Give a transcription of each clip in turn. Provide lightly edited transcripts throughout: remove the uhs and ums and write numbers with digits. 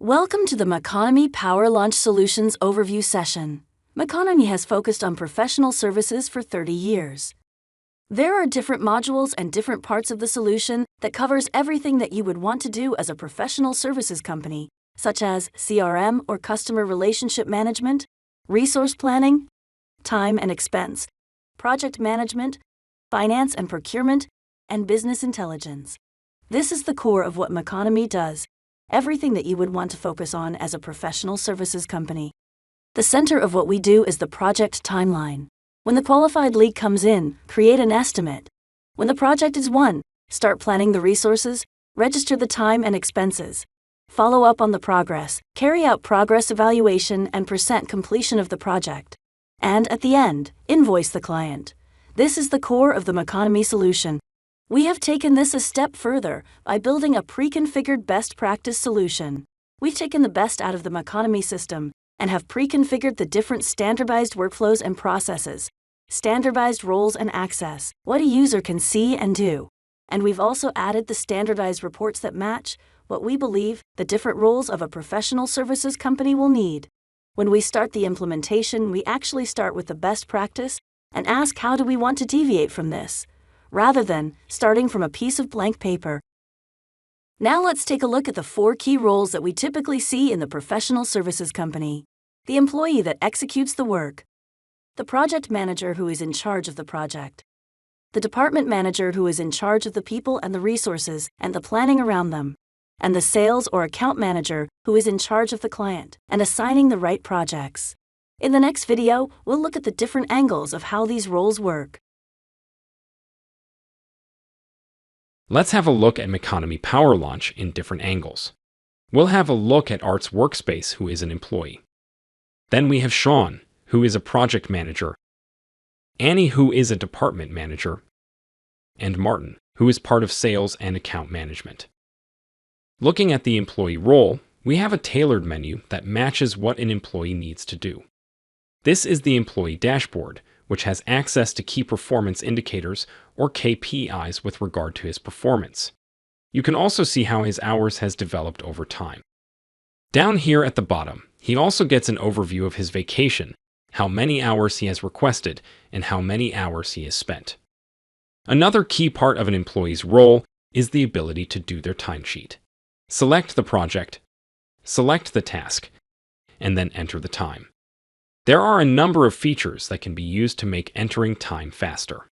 Welcome to the Maconomy Power Launch Solutions Overview session. Maconomy has focused on professional services for 30 years. There are different modules and different parts of the solution that covers everything that you would want to do as a professional services company, such as CRM or customer relationship management, resource planning, time and expense, project management, finance and procurement, and business intelligence. This is the core of what Maconomy does. Everything that you would want to focus on as a professional services company. The center of what we do is the project timeline. When the qualified lead comes in, create an estimate. When the project is won, start planning the resources, register the time and expenses. Follow up on the progress, carry out progress evaluation and % completion of the project. And at the end, invoice the client. This is the core of the Maconomy solution. We have taken this a step further by building a pre-configured best practice solution. We've taken the best out of the Maconomy system and have pre-configured the different standardized workflows and processes, standardized roles and access, what a user can see and do. And we've also added the standardized reports that match what we believe the different roles of a professional services company will need. When we start the implementation, we actually start with the best practice and ask how do we want to deviate from this, rather than starting from a piece of blank paper. Now let's take a look at the 4 key roles that we typically see in the professional services company. The employee that executes the work. The project manager who is in charge of the project. The department manager who is in charge of the people and the resources and the planning around them. And the sales or account manager who is in charge of the client and assigning the right projects. In the next video, we'll look at the different angles of how these roles work. Let's have a look at Maconomy Power Launch in different angles. We'll have a look at Art's workspace, who is an employee. Then we have Sean, who is a project manager, Annie, who is a department manager, and Martin, who is part of sales and account management. Looking at the employee role, we have a tailored menu that matches what an employee needs to do. This is the employee dashboard, which has access to key performance indicators or KPIs with regard to his performance. You can also see how his hours has developed over time. Down here at the bottom, he also gets an overview of his vacation, how many hours he has requested, and how many hours he has spent. Another key part of an employee's role is the ability to do their timesheet. Select the project, select the task, and then enter the time. There are a number of features that can be used to make entering time faster.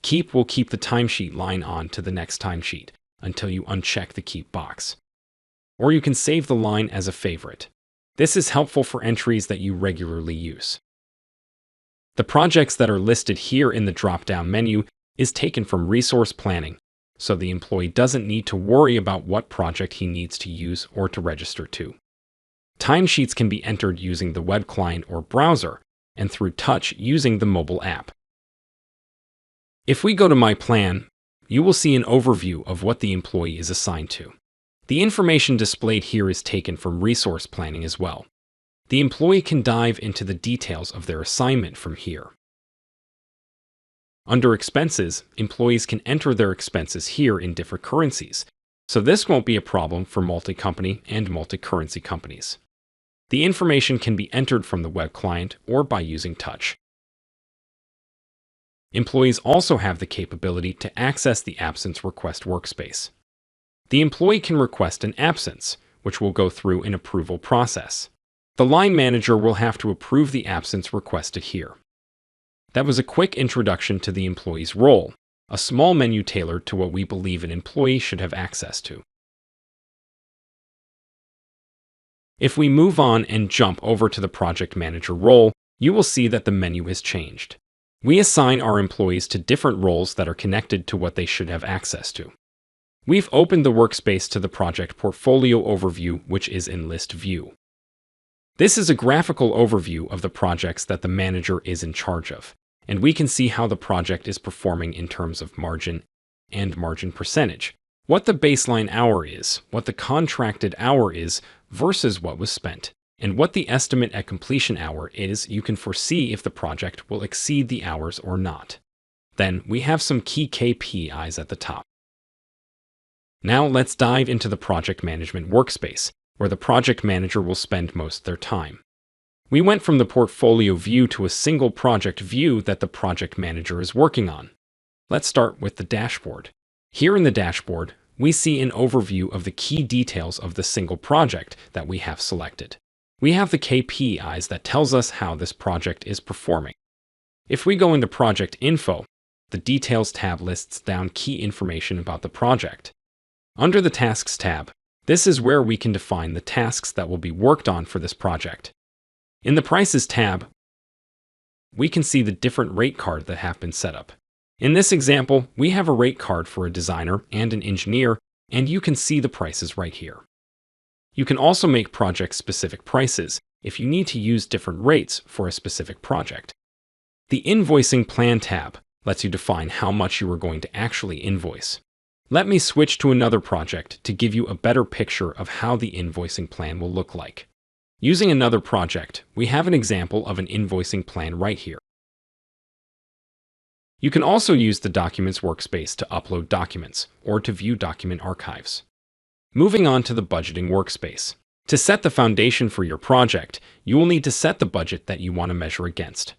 Keep will keep the timesheet line on to the next timesheet until you uncheck the Keep box. Or you can save the line as a favorite. This is helpful for entries that you regularly use. The projects that are listed here in the drop-down menu is taken from resource planning, so the employee doesn't need to worry about what project he needs to use or to register to. Timesheets can be entered using the web client or browser, and through touch using the mobile app. If we go to My Plan, you will see an overview of what the employee is assigned to. The information displayed here is taken from resource planning as well. The employee can dive into the details of their assignment from here. Under Expenses, employees can enter their expenses here in different currencies, so this won't be a problem for multi-company and multi-currency companies. The information can be entered from the web client or by using touch. Employees also have the capability to access the absence request workspace. The employee can request an absence, which will go through an approval process. The line manager will have to approve the absence requested here. That was a quick introduction to the employee's role, a small menu tailored to what we believe an employee should have access to. If we move on and jump over to the project manager role, you will see that the menu has changed. We assign our employees to different roles that are connected to what they should have access to. We've opened the workspace to the project portfolio overview, which is in list view. This is a graphical overview of the projects that the manager is in charge of, and we can see how the project is performing in terms of margin and margin percentage, what the baseline hour is, what the contracted hour is versus what was spent, and what the estimate at completion hour is. You can foresee if the project will exceed the hours or not. Then we have some key KPIs at the top. Now let's dive into the project management workspace where the project manager will spend most of their time. We went from the portfolio view to a single project view that the project manager is working on. Let's start with the dashboard. Here in the dashboard, we see an overview of the key details of the single project that we have selected. We have the KPIs that tells us how this project is performing. If we go into Project Info, the Details tab lists down key information about the project. Under the Tasks tab, this is where we can define the tasks that will be worked on for this project. In the Prices tab, we can see the different rate cards that have been set up. In this example, we have a rate card for a designer and an engineer, and you can see the prices right here. You can also make project-specific prices if you need to use different rates for a specific project. The Invoicing Plan tab lets you define how much you are going to actually invoice. Let me switch to another project to give you a better picture of how the invoicing plan will look like. Using another project, we have an example of an invoicing plan right here. You can also use the Documents workspace to upload documents or to view document archives. Moving on to the Budgeting workspace. To set the foundation for your project, you will need to set the budget that you want to measure against.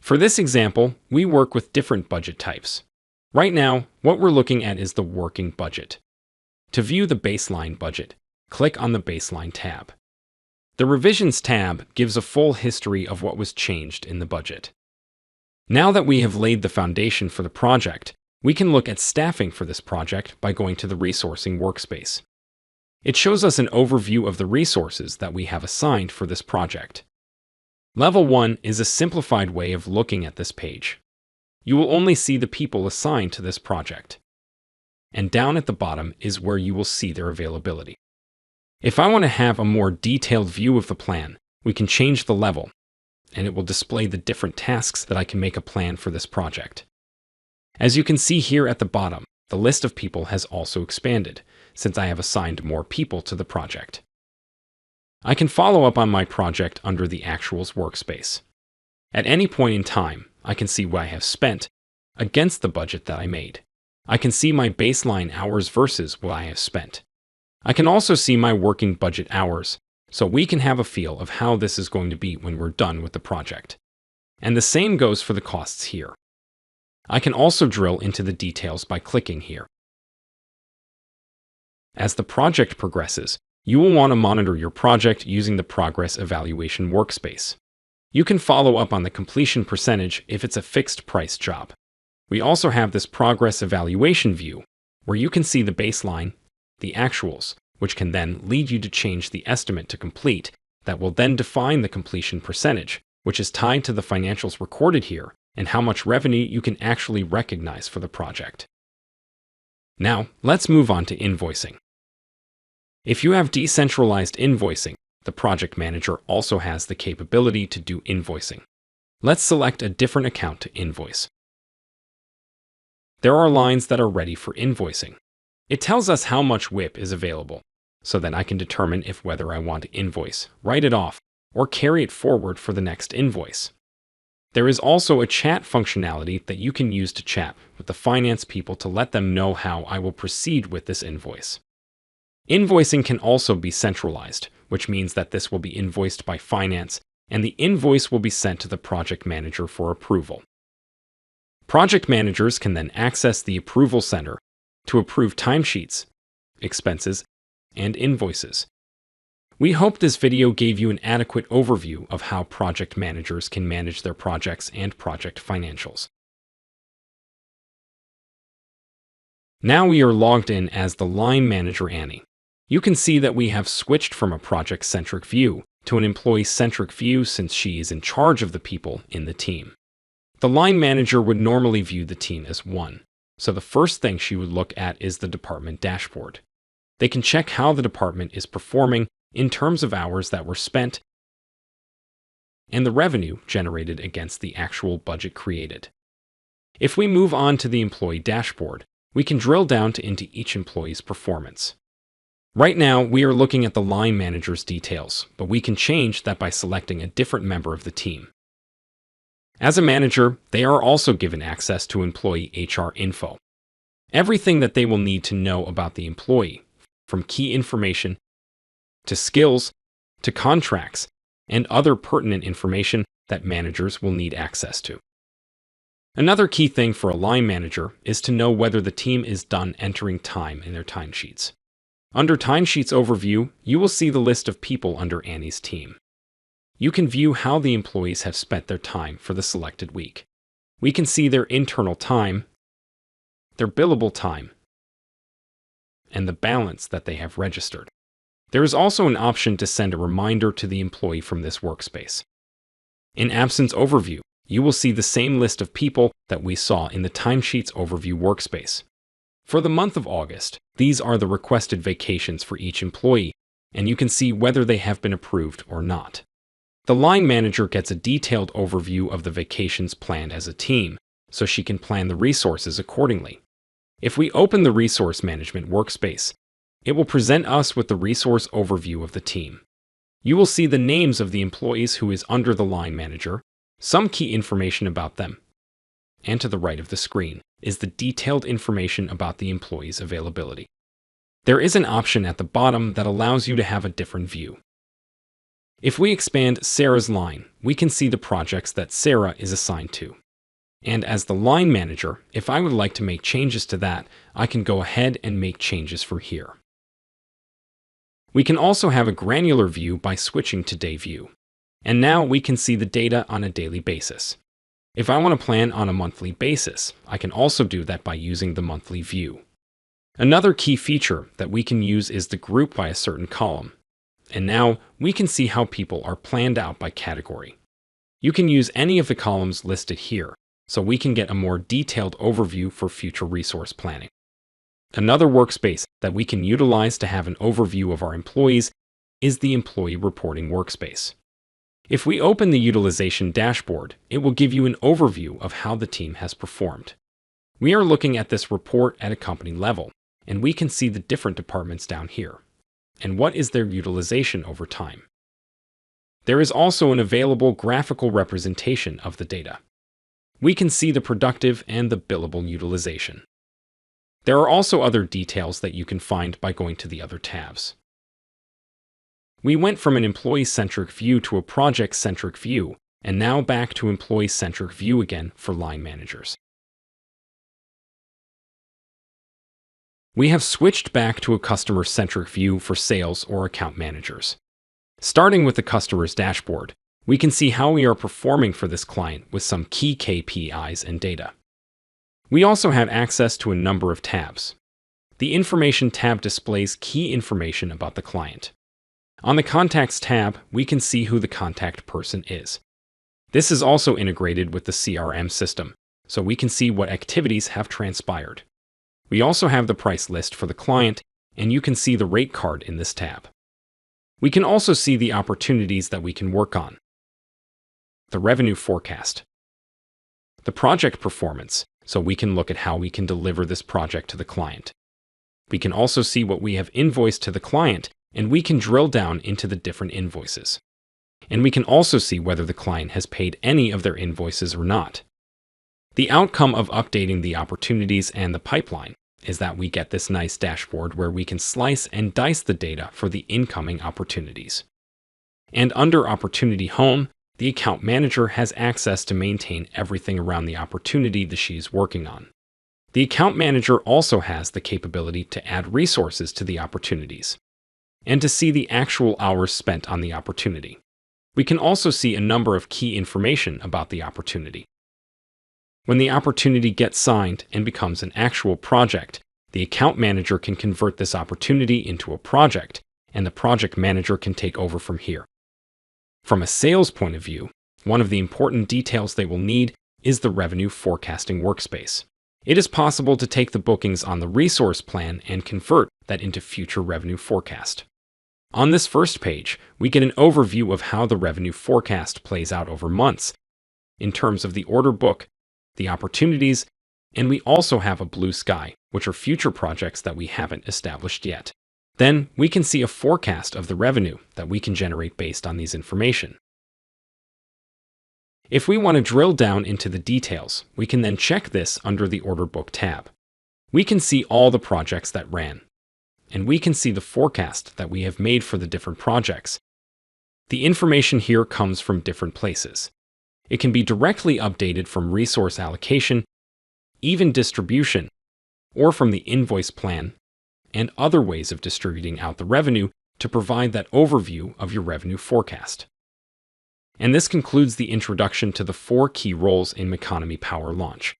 For this example, we work with different budget types. Right now, what we're looking at is the working budget. To view the baseline budget, click on the Baseline tab. The Revisions tab gives a full history of what was changed in the budget. Now that we have laid the foundation for the project, we can look at staffing for this project by going to the Resourcing workspace. It shows us an overview of the resources that we have assigned for this project. Level 1 is a simplified way of looking at this page. You will only see the people assigned to this project. And down at the bottom is where you will see their availability. If I want to have a more detailed view of the plan, we can change the level, and it will display the different tasks that I can make a plan for this project. As you can see here at the bottom, the list of people has also expanded, since I have assigned more people to the project. I can follow up on my project under the Actuals workspace. At any point in time, I can see what I have spent against the budget that I made. I can see my baseline hours versus what I have spent. I can also see my working budget hours, so we can have a feel of how this is going to be when we're done with the project. And the same goes for the costs here. I can also drill into the details by clicking here. As the project progresses, you will want to monitor your project using the Progress Evaluation workspace. You can follow up on the completion percentage if it's a fixed price job. We also have this Progress Evaluation view, where you can see the baseline, the actuals, which can then lead you to change the estimate to complete, that will then define the completion percentage, which is tied to the financials recorded here and how much revenue you can actually recognize for the project. Now, let's move on to invoicing. If you have decentralized invoicing, the project manager also has the capability to do invoicing. Let's select a different account to invoice. There are lines that are ready for invoicing. It tells us how much WIP is available, so that I can determine if whether I want to invoice, write it off, or carry it forward for the next invoice. There is also a chat functionality that you can use to chat with the finance people to let them know how I will proceed with this invoice. Invoicing can also be centralized, which means that this will be invoiced by finance, and the invoice will be sent to the project manager for approval. Project managers can then access the Approval Center to approve timesheets, expenses, and invoices. We hope this video gave you an adequate overview of how project managers can manage their projects and project financials. Now we are logged in as the line manager Annie. You can see that we have switched from a project-centric view to an employee-centric view since she is in charge of the people in the team. The line manager would normally view the team as one, so the first thing she would look at is the department dashboard. They can check how the department is performing in terms of hours that were spent and the revenue generated against the actual budget created. If we move on to the employee dashboard, we can drill down into each employee's performance. Right now, we are looking at the line manager's details, but we can change that by selecting a different member of the team. As a manager, they are also given access to employee HR info. Everything that they will need to know about the employee, from key information to skills, to contracts, and other pertinent information that managers will need access to. Another key thing for a line manager is to know whether the team is done entering time in their timesheets. Under Timesheets Overview, you will see the list of people under Annie's team. You can view how the employees have spent their time for the selected week. We can see their internal time, their billable time, and the balance that they have registered. There is also an option to send a reminder to the employee from this workspace. In Absence Overview, you will see the same list of people that we saw in the Timesheets Overview workspace. For the month of August, these are the requested vacations for each employee, and you can see whether they have been approved or not. The line manager gets a detailed overview of the vacations planned as a team, so she can plan the resources accordingly. If we open the Resource Management workspace, it will present us with the resource overview of the team. You will see the names of the employees who is under the line manager, some key information about them, and to the right of the screen is the detailed information about the employee's availability. There is an option at the bottom that allows you to have a different view. If we expand Sarah's line, we can see the projects that Sarah is assigned to. And as the line manager, if I would like to make changes to that, I can go ahead and make changes from here. We can also have a granular view by switching to Day View. And now we can see the data on a daily basis. If I want to plan on a monthly basis, I can also do that by using the monthly view. Another key feature that we can use is the group by a certain column. And now we can see how people are planned out by category. You can use any of the columns listed here, so we can get a more detailed overview for future resource planning. Another workspace that we can utilize to have an overview of our employees is the Employee Reporting workspace. If we open the utilization dashboard, it will give you an overview of how the team has performed. We are looking at this report at a company level, and we can see the different departments down here, and what is their utilization over time. There is also an available graphical representation of the data. We can see the productive and the billable utilization. There are also other details that you can find by going to the other tabs. We went from an employee-centric view to a project-centric view, and now back to employee-centric view again for line managers. We have switched back to a customer-centric view for sales or account managers. Starting with the customer's dashboard, we can see how we are performing for this client with some key KPIs and data. We also have access to a number of tabs. The Information tab displays key information about the client. On the Contacts tab, we can see who the contact person is. This is also integrated with the CRM system, so we can see what activities have transpired. We also have the price list for the client, and you can see the rate card in this tab. We can also see the opportunities that we can work on, the revenue forecast, the project performance, so we can look at how we can deliver this project to the client. We can also see what we have invoiced to the client, and we can drill down into the different invoices. And we can also see whether the client has paid any of their invoices or not. The outcome of updating the opportunities and the pipeline is that we get this nice dashboard where we can slice and dice the data for the incoming opportunities. And under Opportunity Home, the account manager has access to maintain everything around the opportunity that she's working on. The account manager also has the capability to add resources to the opportunities and to see the actual hours spent on the opportunity. We can also see a number of key information about the opportunity. When the opportunity gets signed and becomes an actual project, the account manager can convert this opportunity into a project, and the project manager can take over from here. From a sales point of view, one of the important details they will need is the revenue forecasting workspace. It is possible to take the bookings on the resource plan and convert that into future revenue forecast. On this first page, we get an overview of how the revenue forecast plays out over months in terms of the order book, the opportunities, and we also have a blue sky, which are future projects that we haven't established yet. Then we can see a forecast of the revenue that we can generate based on these information. If we want to drill down into the details, we can then check this under the Order Book tab. We can see all the projects that ran, and we can see the forecast that we have made for the different projects. The information here comes from different places. It can be directly updated from resource allocation, even distribution, or from the invoice plan, and other ways of distributing out the revenue to provide that overview of your revenue forecast. And this concludes the introduction to the 4 key roles in Maconomy Power Launch.